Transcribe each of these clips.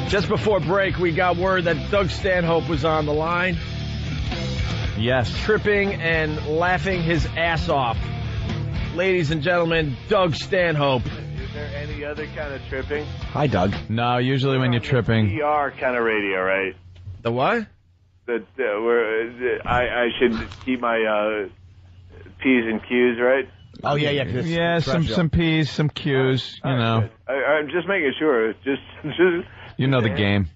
Just before break, we got word that Doug Stanhope was on the line. Yes. Tripping and laughing his ass off. Ladies and gentlemen, Doug Stanhope. Is there any other kind of tripping? Hi, Doug. No, usually when you're tripping. PR kind of radio, right? The what? I should keep my P's and Q's, right? Oh, yeah. Yeah, some P's, some Q's, you know. I'm just making sure. Just you know the game.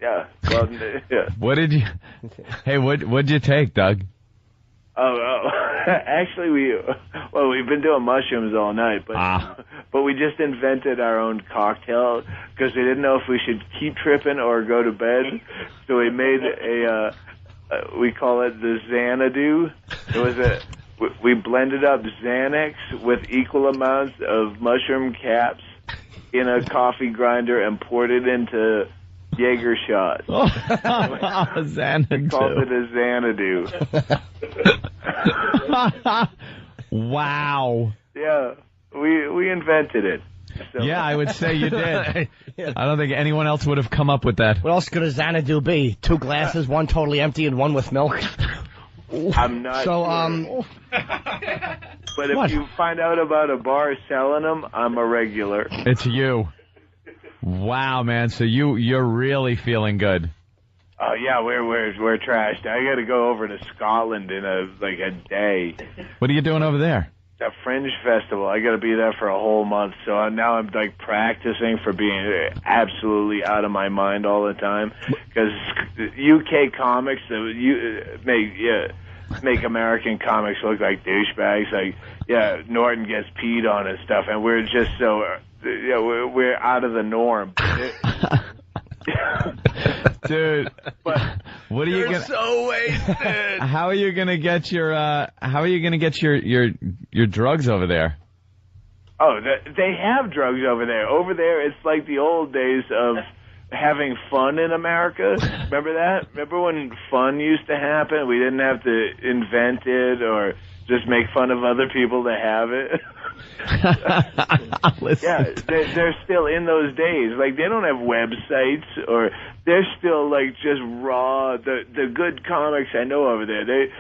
Yeah. Well, yeah. What did you... Hey, what'd you take, Doug? Oh. Actually, we've been doing mushrooms all night, but we just invented our own cocktail because we didn't know if we should keep tripping or go to bed. So we made we call it the Xanadu. We blended up Xanax with equal amounts of mushroom caps in a coffee grinder and poured it into Jaeger shots. Xanadu. We called it a Xanadu. Wow. Yeah, we invented it. So. Yeah, I would say you did. I don't think anyone else would have come up with that. What else could a Xanadu be? 2 glasses, one totally empty and one with milk? I'm not sure. But if you find out about a bar selling them, I'm a regular. It's you. Wow, man. So you're really feeling good. Oh yeah, we're trashed. I got to go over to Scotland in a day. What are you doing over there? A fringe festival. I got to be there for a whole month. So now I'm practicing for being absolutely out of my mind all the time because UK comics make American comics look like douchebags. Norton gets peed on and stuff, and we're just so we're out of the norm. Dude, but what are you gonna? So wasted. How are you gonna get your drugs over there? Oh, they have drugs over there. Over there, it's like the old days of having fun in America. Remember that? Remember when fun used to happen? We didn't have to invent it or just make fun of other people to have it. Yeah, they're still in those days. They don't have websites, or they're still just raw. The good comics I know over there. They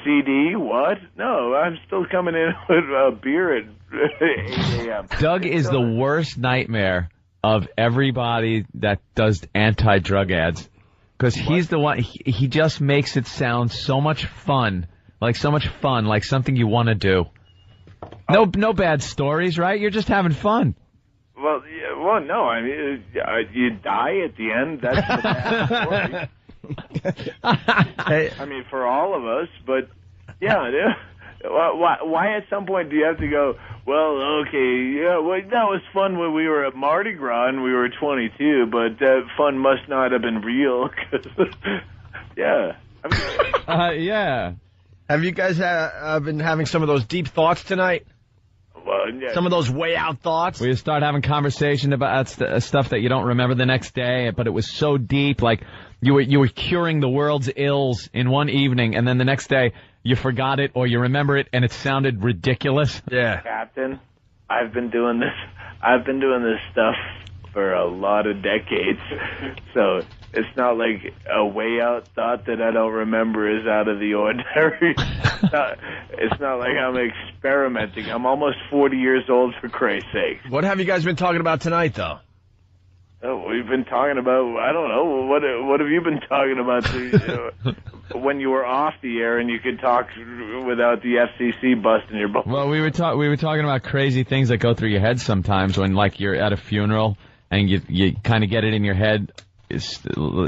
CD what? No, I'm still coming in with a beer at 8 a.m. Doug is the worst nightmare of everybody that does anti-drug ads, because he's the one. He just makes it sound so much fun, like something you want to do. No bad stories, right? You're just having fun. Well, no. I mean, you die at the end. That's the bad story. I mean, for all of us, but yeah. Why at some point do you have to go, well, okay, that was fun when we were at Mardi Gras and we were 22, but that fun must not have been real. Yeah. Yeah. Have you guys been having some of those deep thoughts tonight? Well, yeah. Some of those way out thoughts? We start having conversation about stuff that you don't remember the next day, but it was so deep, like you were curing the world's ills in one evening, and then the next day you forgot it or you remember it and it sounded ridiculous. Yeah. Captain, I've been doing this stuff for a lot of decades, so it's not like a way out thought that I don't remember is out of the ordinary. It's not like I'm experimenting. I'm almost 40 years old, for Christ's sake. What have you guys been talking about tonight, though? Oh, we've been talking about, I don't know, what have you been talking about when you were off the air and you could talk without the FCC busting your balls? Well, we were talking about crazy things that go through your head sometimes when, you're at a funeral and you kind of get it in your head,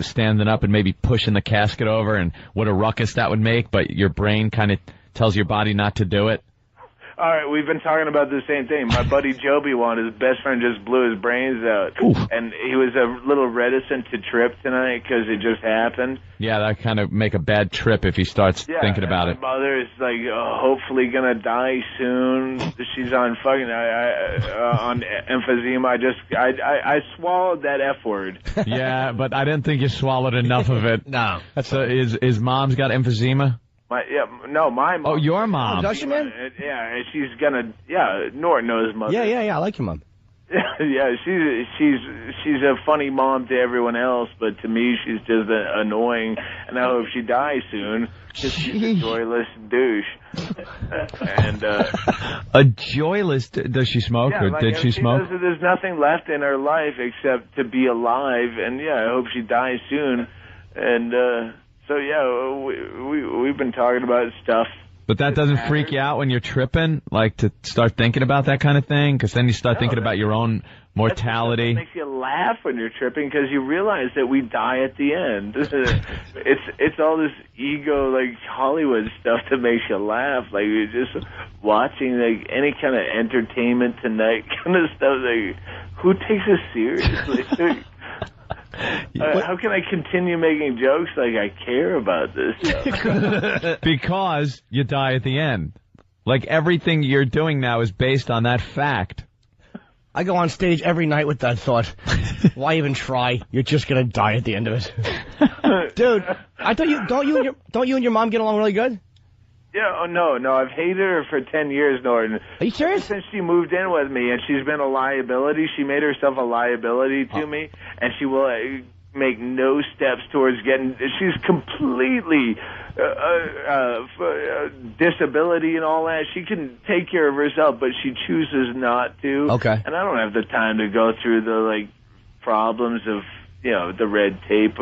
standing up and maybe pushing the casket over, and what a ruckus that would make, but your brain kind of tells your body not to do it. All right, we've been talking about the same thing. My buddy Joby his best friend just blew his brains out. Oof. And he was a little reticent to trip tonight because it just happened. Yeah, that kind of make a bad trip if he starts thinking about it. My mother is hopefully gonna die soon. She's on fucking on emphysema. I swallowed that F word. Yeah, but I didn't think you swallowed enough of it. No. So is mom's got emphysema? My mom. Oh, your mom. Oh, does she, man? Yeah, and she's gonna. Yeah, Norton knows mother. Yeah, I like your mom. Yeah, she's a funny mom to everyone else, but to me, she's just annoying, and I hope she dies soon because she's a joyless douche. And a joyless. Does she smoke, yeah, or like, did she smoke? There's nothing left in her life except to be alive, and yeah, I hope she dies soon. And so yeah, we've been talking about stuff. But that doesn't freak you out when you're tripping, like to start thinking about that kind of thing? Because then you start thinking about your own mortality. It makes you laugh when you're tripping because you realize that we die at the end. It's all this ego, like Hollywood stuff that makes you laugh. Like you're just watching like any kind of Entertainment Tonight kind of stuff. Like, who takes us seriously? How can I continue making jokes like I care about this stuff? Because you die at the end. Like everything you're doing now is based on that fact. I go on stage every night with that thought. Why even try? You're just gonna die at the end of it. Dude, I thought don't you and your mom get along really good? Yeah, oh no, I've hated her for 10 years, Norton. Are you serious? Since she moved in with me, and she's been a liability. She made herself a liability to me, and she will make no steps towards getting. She's completely disability and all that. She can take care of herself, but she chooses not to. Okay. And I don't have the time to go through the problems of the red tape.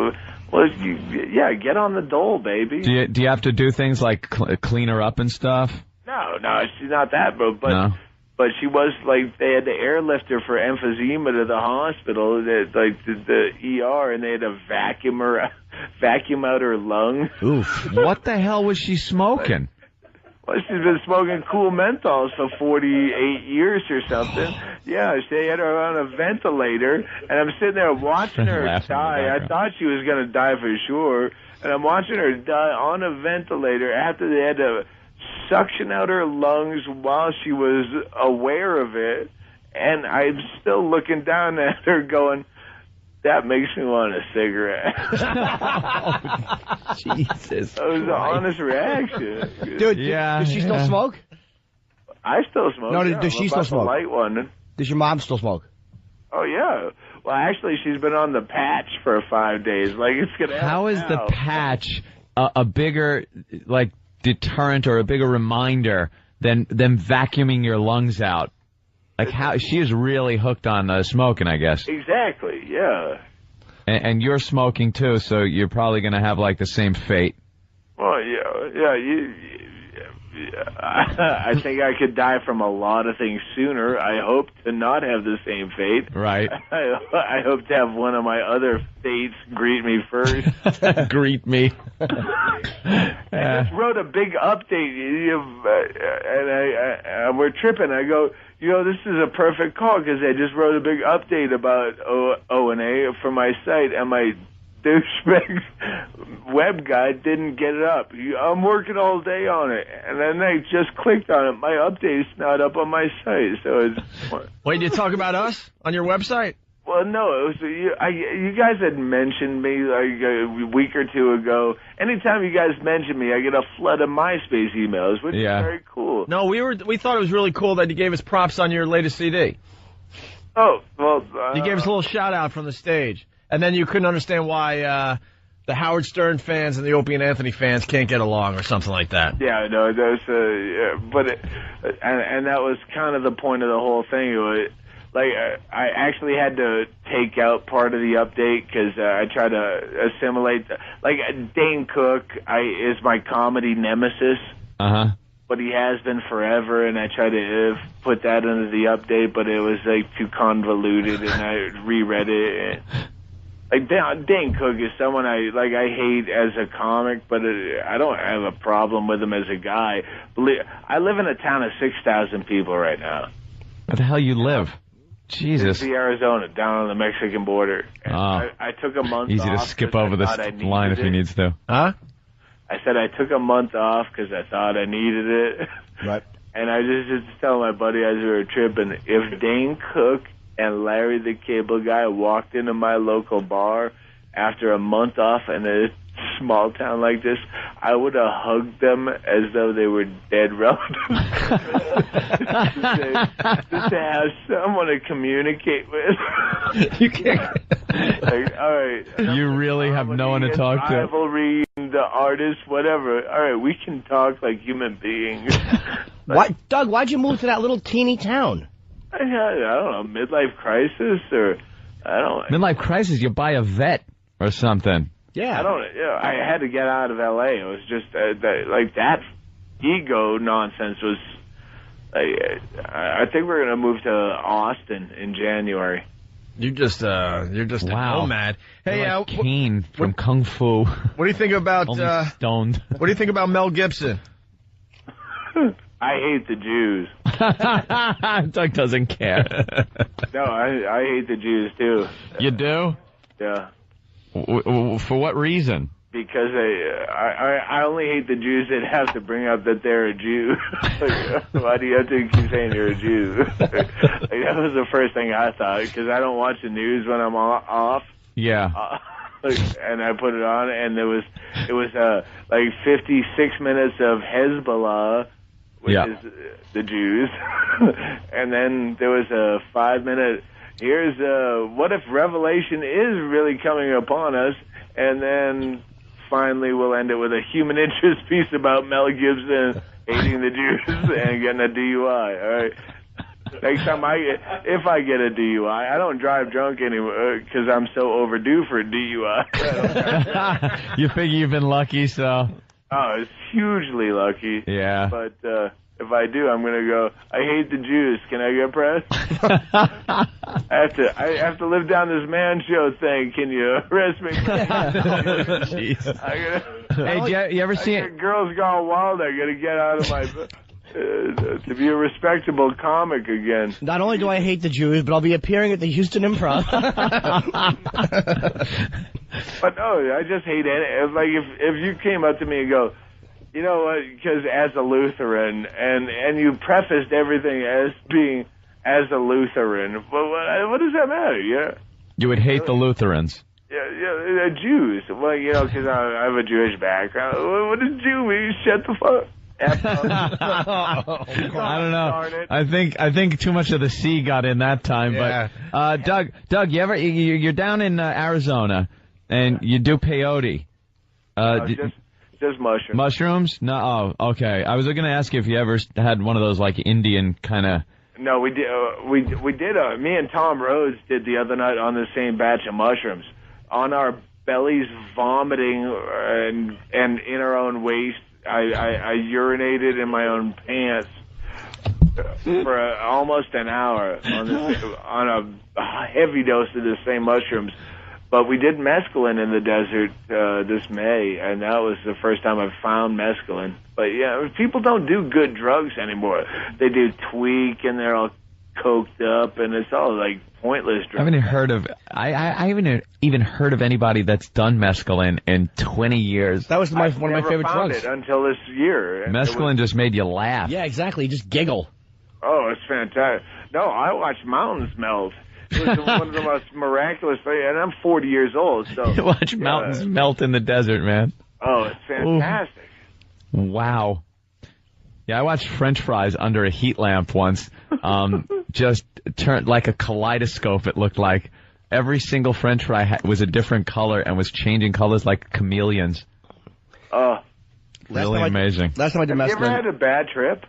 Well, get on the dole, baby. Do you have to do things like clean her up and stuff? No, she's not that, bro. But no. But she was like they had to airlift her for emphysema to the hospital, the ER, and they had to vacuum out her lungs. Oof! What the hell was she smoking? Well, she's been smoking cool menthols for 48 years or something. Yeah, they had her on a ventilator, and I'm sitting there watching her die. I thought she was going to die for sure, and I'm watching her die on a ventilator after they had to suction out her lungs while she was aware of it, and I'm still looking down at her going, that makes me want a cigarette. Oh, Jesus. That was an honest reaction. Dude, does she still smoke? I still smoke. No, does she still smoke? The light one. Does your mom still smoke? Oh, yeah. Well, actually, she's been on the patch for 5 days. Like, it's gonna happen. How is the patch a bigger, deterrent or a bigger reminder than vacuuming your lungs out? Like, how she is really hooked on smoking, I guess. Exactly, yeah. And you're smoking, too, so you're probably going to have, the same fate. Well, I think I could die from a lot of things sooner. I hope to not have the same fate. Right. I hope to have one of my other fates greet me first. Greet me. I just wrote a big update, and we're tripping. I go, this is a perfect call because I just wrote a big update about O&A for my site, and my douchebag web guy didn't get it up. I'm working all day on it, and then I just clicked on it. My update's not up on my site, so it's... Wait, you talk about us on your website? Well, no, it was you guys had mentioned me a week or two ago. Anytime you guys mention me, I get a flood of MySpace emails, which is very cool. No, we thought it was really cool that you gave us props on your latest CD. Oh, well... you gave us a little shout-out from the stage. And then you couldn't understand why the Howard Stern fans and the Opie and Anthony fans can't get along or something like that. Yeah, no, and that was kind of the point of the whole thing. I actually had to take out part of the update because I try to assimilate. Dane Cook is my comedy nemesis. Uh-huh. But he has been forever, and I tried to put that into the update, but it was too convoluted, and I reread it. Dane Cook is someone I hate as a comic, but I don't have a problem with him as a guy. I live in a town of 6,000 people right now. Where the hell you live? Jesus. Arizona, down on the Mexican border. I took a month off. Easy to skip over this line if he needs to. Huh? I said I took a month off because I thought I needed it. Right. And I just telling my buddy as we were tripping, if Dane Cook and Larry the Cable Guy walked into my local bar after a month off and it small town like this, I would have hugged them as though they were dead relatives. just to have someone to communicate with. You can't. Like, all right. You really have no one to talk to. Rivalry, the artist, whatever. All right, we can talk like human beings. Doug, why'd you move to that little teeny town? I don't know, midlife crisis or I don't. Midlife crisis. You buy a vet or something. Yeah. I had to get out of L.A. It was just that ego nonsense was. I think we're gonna move to Austin in January. You're just a nomad. Hey, like Kane from Kung Fu. What do you think about stoned? What do you think about Mel Gibson? I hate the Jews. Doug doesn't care. No, I hate the Jews too. You do? Yeah. For what reason? Because I only hate the Jews that have to bring up that they're a Jew. Why do you have to keep saying you're a Jew? That was the first thing I thought, because I don't watch the news when I'm off. Yeah. And I put it on, and it was like 56 minutes of Hezbollah, which is the Jews, and then there was a 5-minute. Here's what if Revelation is really coming upon us, and then finally we'll end it with a human interest piece about Mel Gibson hating the Jews and getting a DUI. All right. Next time if I get a DUI, I don't drive drunk anymore because I'm so overdue for a DUI. You figure you've been lucky, so. Oh, it's hugely lucky. Yeah. But if I do, I'm gonna go. I hate the Jews. Can I get pressed? I have to live down this man show thing. Can you arrest me? Jeez. Hey, you ever see it? Girls Gone Wild. I gotta get out of my. To be a respectable comic again. Not only do I hate the Jews, but I'll be appearing at the Houston Improv. But no, I just hate it. Like if you came up to me and go, you know what? Because as a Lutheran, and you prefaced everything as being as a Lutheran. Well, what does that matter? Yeah. You would hate the Lutherans. Yeah, Jews. Well, because I have a Jewish background. What is Jew mean? Shut the fuck. I don't know. I think too much of the sea got in that time. Yeah. But Doug, you're down in Arizona and you do peyote. Just mushrooms. Mushrooms? No. Oh, okay. I was going to ask you if you ever had one of those like Indian kind of. No, we did. We did. Me and Tom Rhodes did the other night on the same batch of mushrooms on our bellies, vomiting and in our own waste. I urinated in my own pants for almost an hour on a heavy dose of the same mushrooms. But we did mescaline in the desert this May, and that was the first time I've found mescaline. But yeah, people don't do good drugs anymore. They do tweak, and they're all coked up, and it's all like pointless drugs. I haven't heard of anybody that's done mescaline in 20 years. That was one of my favorite drugs. It until this year. Mescaline just made you laugh. Yeah, exactly. You just giggle. Oh, it's fantastic. No, I watched mountains melt. It was one of the most miraculous things, and I'm 40 years old, so... You watch mountains melt in the desert, man. Oh, it's fantastic. Ooh. Wow. Yeah, I watched French fries under a heat lamp once. Just turned like a kaleidoscope, it looked like. Every single French fry was a different color and was changing colors like chameleons. Really amazing. Last time I did mescaline. Have you ever had a bad trip?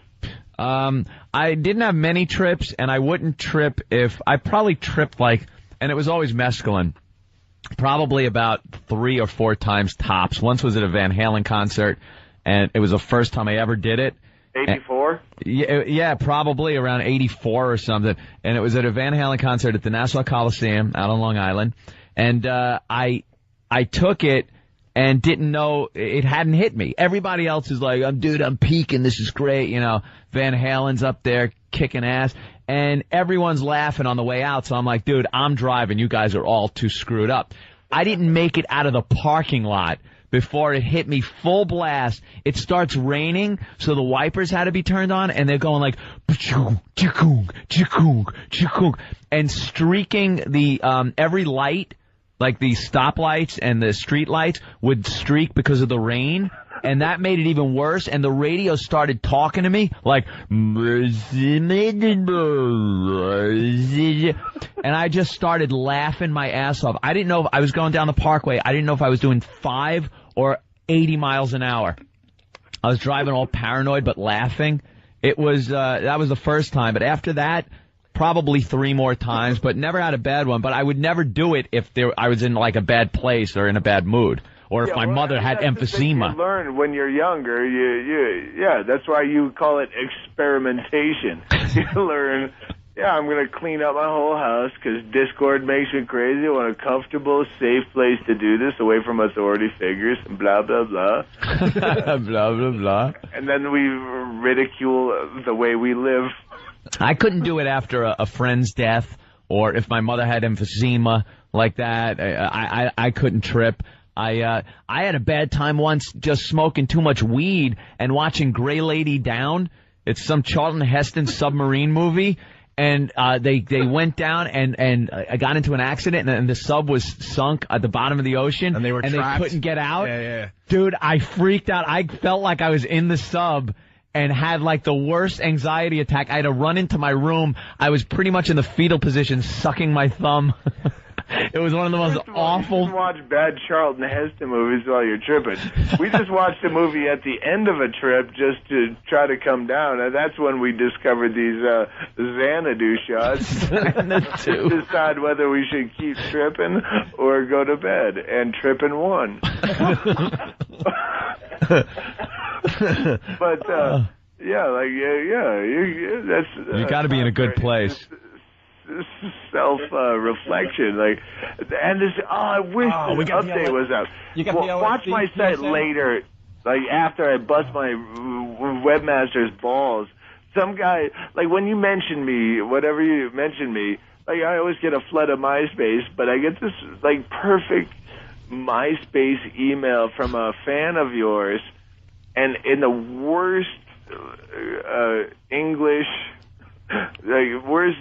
I didn't have many trips, and I wouldn't trip if I probably tripped and it was always mescaline. Probably about 3 or 4 times tops. Once was at a Van Halen concert, and it was the first time I ever did it. 84? Yeah, probably around 84 or something. And it was at a Van Halen concert at the Nassau Coliseum out on Long Island. And I took it and didn't know it hadn't hit me. Everybody else is like, I'm peaking, this is great, Van Halen's up there kicking ass. And everyone's laughing on the way out, so I'm like, dude, I'm driving, you guys are all too screwed up. I didn't make it out of the parking lot before it hit me full blast. It starts raining, so the wipers had to be turned on, and they're going like, and streaking the every light like the stoplights and the street lights would streak because of the rain. And that made it even worse. And the radio started talking to me like, and I just started laughing my ass off. I didn't know if I was going down the parkway. I didn't know if I was doing 5 or 80 miles an hour. I was driving all paranoid but laughing. It was that was the first time. But after that, probably 3 more times. But never had a bad one. But I would never do it if I was in like a bad place or in a bad mood. Or if my mother had emphysema. You learn when you're younger. Yeah, that's why you call it experimentation. You learn, I'm going to clean up my whole house because Discord makes me crazy. I want a comfortable, safe place to do this, away from authority figures, and blah, blah, blah. Blah, blah, blah. And then we ridicule the way we live. I couldn't do it after a friend's death or if my mother had emphysema like that. I couldn't trip. I had a bad time once just smoking too much weed and watching Gray Lady Down. It's some Charlton Heston submarine movie. And they went down and I got into an accident and the sub was sunk at the bottom of the ocean. And they were trapped. They couldn't get out. Yeah. Dude, I freaked out. I felt like I was in the sub and had like the worst anxiety attack. I had to run into my room. I was pretty much in the fetal position, sucking my thumb. It was one of the most awful. You can watch bad Charlton Heston movies while you're tripping. We just watched a movie at the end of a trip just to try to come down, and that's when we discovered these Xanadu shots. Xanadu. To decide whether we should keep tripping or go to bed, and tripping won. But that's you got to be in a good place. Self-reflection, and this. I wish the update was out. Watch my set later, after I bust my webmaster's balls. Some guy, when you mention me, whatever you mention me, I always get a flood of MySpace, but I get this perfect MySpace email from a fan of yours, and in the worst English, worst.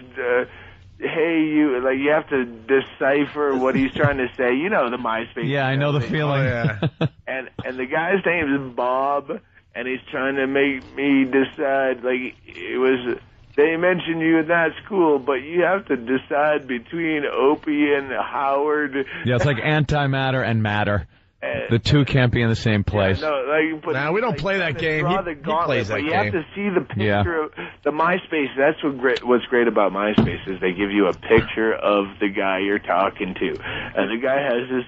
Hey, you have to decipher what he's trying to say. You know the MySpace. Yeah, I know the feeling. Oh, yeah. and the guy's name is Bob, and he's trying to make me decide. It was they mentioned you in that school, but you have to decide between Opie and Howard. Yeah, it's like antimatter and matter. The two can't be in the same place. Yeah, we don't play that game. He plays that game. You have to see the picture of the MySpace. That's what's great about MySpace is they give you a picture of the guy you're talking to. And the guy has this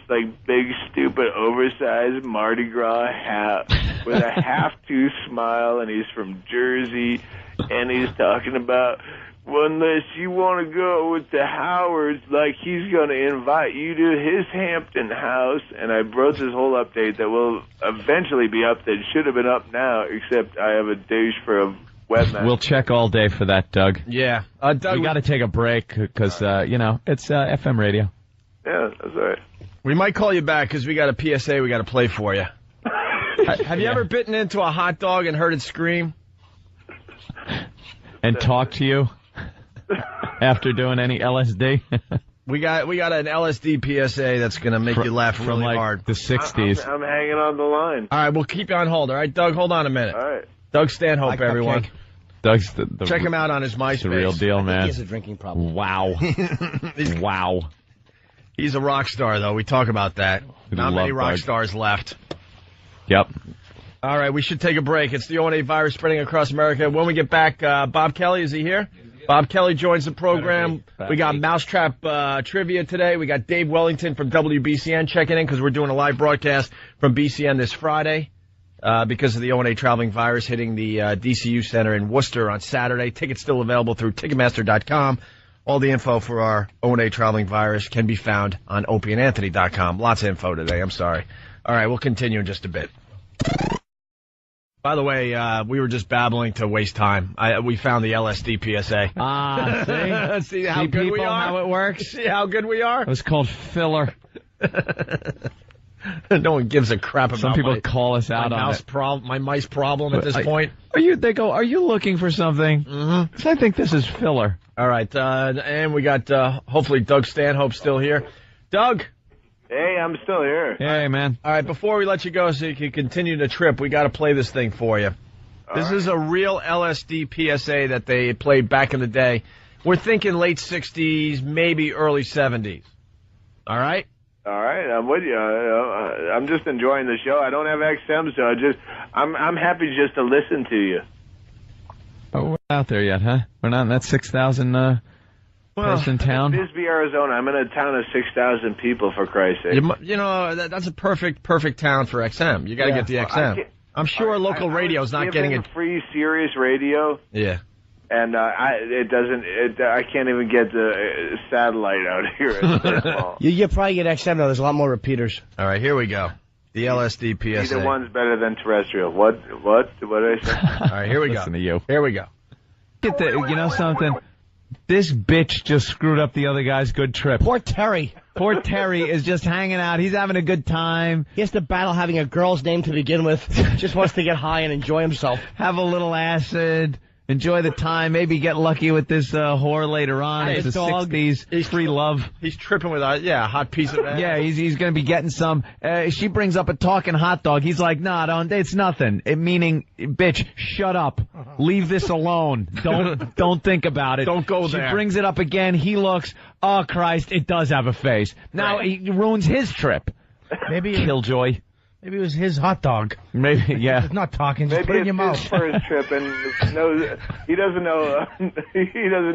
big, stupid, oversized Mardi Gras hat with a half-tooth smile, and he's from Jersey, and he's talking about, well, unless you want to go with the Howards, he's going to invite you to his Hampton house. And I wrote this whole update that will eventually be up, that should have been up now, except I have a douche for a webmaster. We'll check all day for that, Doug. Yeah. Doug, we got to take a break because, it's FM radio. Yeah, that's all right. We might call you back because we got a PSA we got to play for you. Have you ever bitten into a hot dog and heard it scream? And talk to you? After doing any LSD? We got an LSD PSA that's going to make you laugh really hard. The 60s. I'm hanging on the line. All right, we'll keep you on hold. All right, Doug, hold on a minute. All right. Doug Stanhope, everyone. Cupcake. Doug's Check him out on his MySpace. It's the real deal, man. He has a drinking problem. Wow. Wow. He's a rock star, though. We talk about that. Not many rock stars left. Yep. All right, we should take a break. It's the O&A virus spreading across America. When we get back, Bob Kelly, is he here? Bob Kelly joins the program. We got Mousetrap trivia today. We got Dave Wellington from WBCN checking in because we're doing a live broadcast from BCN this Friday because of the O&A traveling virus hitting the DCU Center in Worcester on Saturday. Tickets still available through Ticketmaster.com. All the info for our O&A traveling virus can be found on opieandanthony.com. Lots of info today. I'm sorry. All right, we'll continue in just a bit. By the way, we were just babbling to waste time. We found the LSD PSA. See? See how good we are? How it works? See how good we are? It was called filler. No one gives a crap about Some people call us out on it. My mice problem at this point. Are you looking for something? Mm-hmm. So I think this is filler. All right, and we got hopefully Doug Stanhope still here. Doug, Hey, I'm still here. Hey, man. All right, before we let you go so you can continue the trip, we got to play this thing for you. This is a real LSD PSA that they played back in the day. We're thinking late 60s, maybe early 70s. All right? All right, I'm with you. I'm just enjoying the show. I don't have XM, so I'm happy just to listen to you. Oh, we're not out there yet, huh? We're not in that 6,000 person town? Bisbee, Arizona. I'm in a town of 6,000 people, for Christ's sake. You know, that's a perfect town for XM. You got to get the XM. I'm sure local radio's not getting it. Free Sirius radio. Yeah. And I can't even get the satellite out here. You probably get XM, though. There's a lot more repeaters. All right, here we go. The LSD PSA. Either one's better than terrestrial. What did I say? All right, here we go. Listen to you. Here we go. You know something? This bitch just screwed up the other guy's good trip. Poor Terry. Poor Terry is just hanging out. He's having a good time. He has to battle having a girl's name to begin with. Just wants to get high and enjoy himself. Have a little acid. Enjoy the time. Maybe get lucky with this whore later on. It's the 60s. He's free love. He's tripping with a hot piece of ass. Yeah, he's going to be getting some. She brings up a talking hot dog. He's like, nah, it's nothing. Meaning, bitch, shut up. Leave this alone. Don't think about it. Don't go there. She brings it up again. He looks, oh, Christ, it does have a face. Now, he ruins his trip. Maybe Killjoy. Maybe it was his hot dog. Maybe, yeah. It's not talking, just put it in your mouth. Maybe it's his first trip, and he doesn't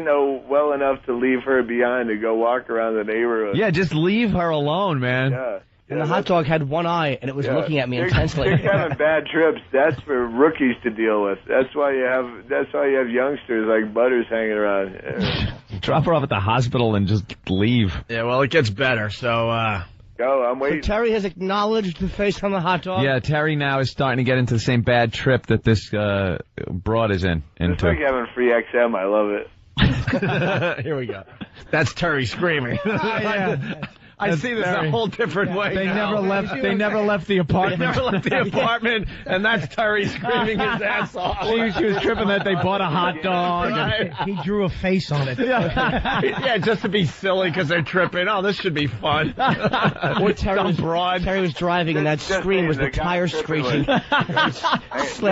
know well enough to leave her behind to go walk around the neighborhood. Yeah, just leave her alone, man. Yeah. And the hot dog had one eye, and it was looking at me intensely. They're having bad trips. That's for rookies to deal with. That's why you have youngsters like Butters hanging around. Drop her off at the hospital and just leave. Yeah, well, it gets better, so... Go, I'm waiting. So Terry has acknowledged the face on the hot dog? Yeah, Terry now is starting to get into the same bad trip that this broad is into. It's like having free XM. I love it. Here we go. That's Terry screaming. Yeah. I see this a whole different way. They now. never left the apartment. They never left the apartment, and that's Terry screaming his ass off. She was tripping that they bought a hot dog. Right. He drew a face on it. Yeah, just to be silly because they're tripping. Oh, this should be fun. Or Terry was driving, and that scream was the tires screeching. I'm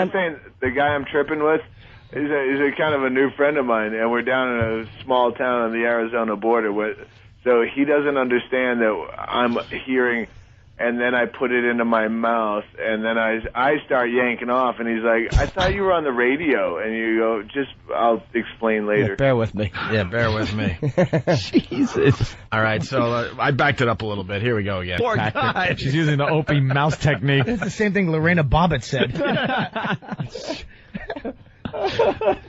saying the guy I'm tripping with is a kind of a new friend of mine, and we're down in a small town on the Arizona border. So he doesn't understand that I'm hearing, and then I put it into my mouth, and then I start yanking off, and he's like, I thought you were on the radio. And you go, I'll explain later. Yeah, bear with me. Yeah, bear with me. Jesus. All right, so I backed it up a little bit. Here we go again. Poor guy. She's using the Opie mouse technique. It's the same thing Lorena Bobbitt said.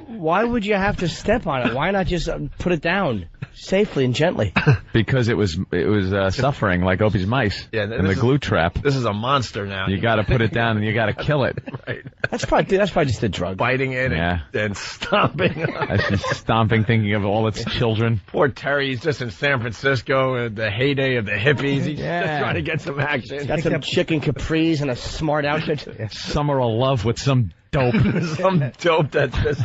Why would you have to step on it? Why not just put it down safely and gently? Because it was suffering like Opie's mice in the glue trap. This is a monster now. You got to put it down and you got to kill it. Right. That's probably just a drug. Biting it and stomping. She's stomping, thinking of all its children. Poor Terry, he's just in San Francisco, the heyday of the hippies. He's just trying to get some action. Got some chicken capris and a smart outfit. Summer of love with some dope. Some dope that's just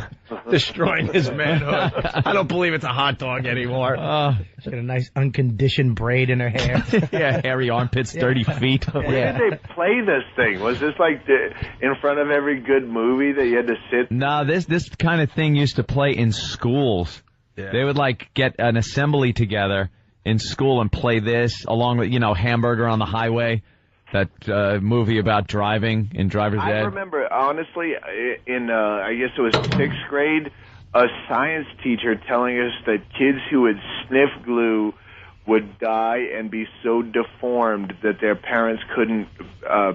destroying his manhood. I don't believe it's a hot dog anymore. She's got a nice unconditioned braid in her hair. Yeah, hairy armpits, 30 feet. Where did they play this thing? Was this like in front of every good movie that you had to sit? No, this kind of thing used to play in schools. Yeah. They would get an assembly together in school and play this along with, Hamburger on the Highway. That movie about driving in Driver's Ed. I remember, honestly, in, I guess it was 6th grade, a science teacher telling us that kids who would sniff glue would die and be so deformed that their parents couldn't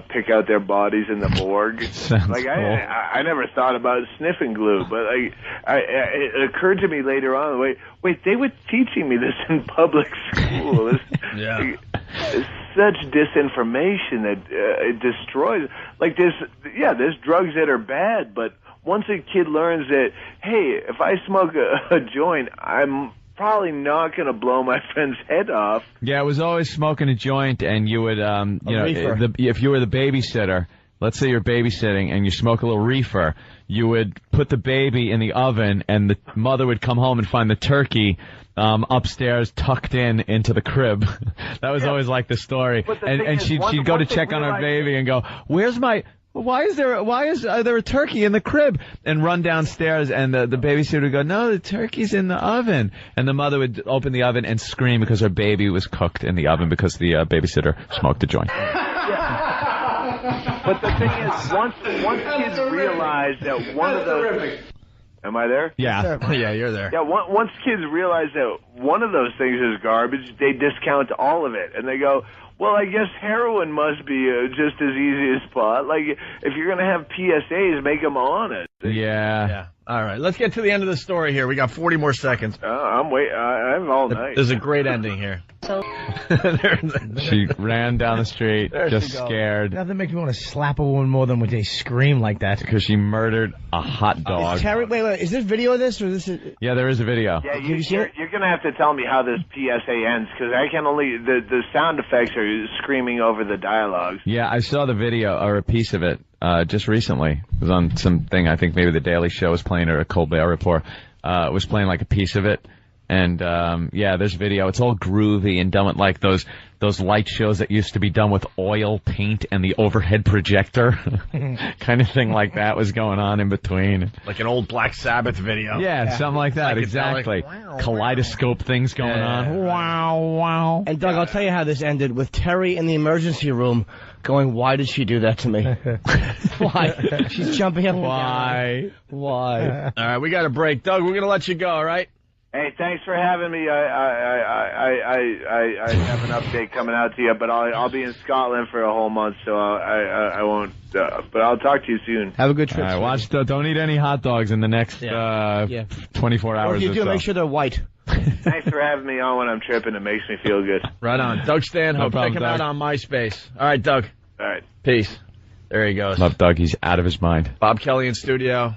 pick out their bodies in the morgue. Sounds cool. I never thought about sniffing glue, but it occurred to me later on, wait, they were teaching me this in public school. It's such disinformation that it destroys. There's drugs that are bad, but once a kid learns that, hey, if I smoke a joint, I'm probably not going to blow my friend's head off. Yeah, it was always smoking a joint, and you would, if you were the babysitter, let's say you're babysitting and you smoke a little reefer, you would put the baby in the oven, and the mother would come home and find the turkey upstairs tucked into the crib. That was always like the story. And she'd go to check on her baby and go, why is there a turkey in the crib? And run downstairs, and the babysitter would go, no, the turkey's in the oven. And the mother would open the oven and scream because her baby was cooked in the oven because the babysitter smoked a joint. But the thing is, once kids realize that one of those... Am I there? Yeah. Yeah, you're there. Yeah, once kids realize that one of those things is garbage, they discount all of it. And they go, well, I guess heroin must be just as easy as pot. Like, if you're going to have PSAs, make them honest. Yeah. All right, let's get to the end of the story here. We got 40 more seconds. I'm waiting. I'm all night. There's a great ending here. She ran down the street, just scared. Nothing makes me want to slap a woman more than when they scream like that. Because she murdered a hot dog. Terry, wait, is there video of this, or is this? Yeah, there is a video. Yeah, you're going to have to tell me how this PSA ends, because I can only... The sound effects are screaming over the dialogue. Yeah, I saw the video, or a piece of it, just recently. It was on something, I think maybe The Daily Show was playing, or a Colbert Report. It was playing like a piece of it. And, yeah, there's video. It's all groovy and done with like those light shows that used to be done with oil paint and the overhead projector. Kind of thing like that was going on in between. Like an old Black Sabbath video. Yeah, something like that, exactly. Kaleidoscope things going on. Wow. And Doug, I'll tell you how this ended, with Terry in the emergency room going, why did she do that to me? Why? She's jumping up and down. Why? All right, we got a break. Doug, we're going to let you go, all right? Hey, thanks for having me. I have an update coming out to you, but I'll be in Scotland for a whole month, so I won't. But I'll talk to you soon. Have a good trip. All right, don't eat any hot dogs in the next 24 hours or if you or do, so. make sure they're white. Thanks for having me on when I'm tripping. It makes me feel good. Right on. Doug Stanhope. No problem, Check him Doug. out on MySpace. All right, Doug. All right. Peace. There he goes. Love Doug. He's out of his mind. Bob Kelly in studio.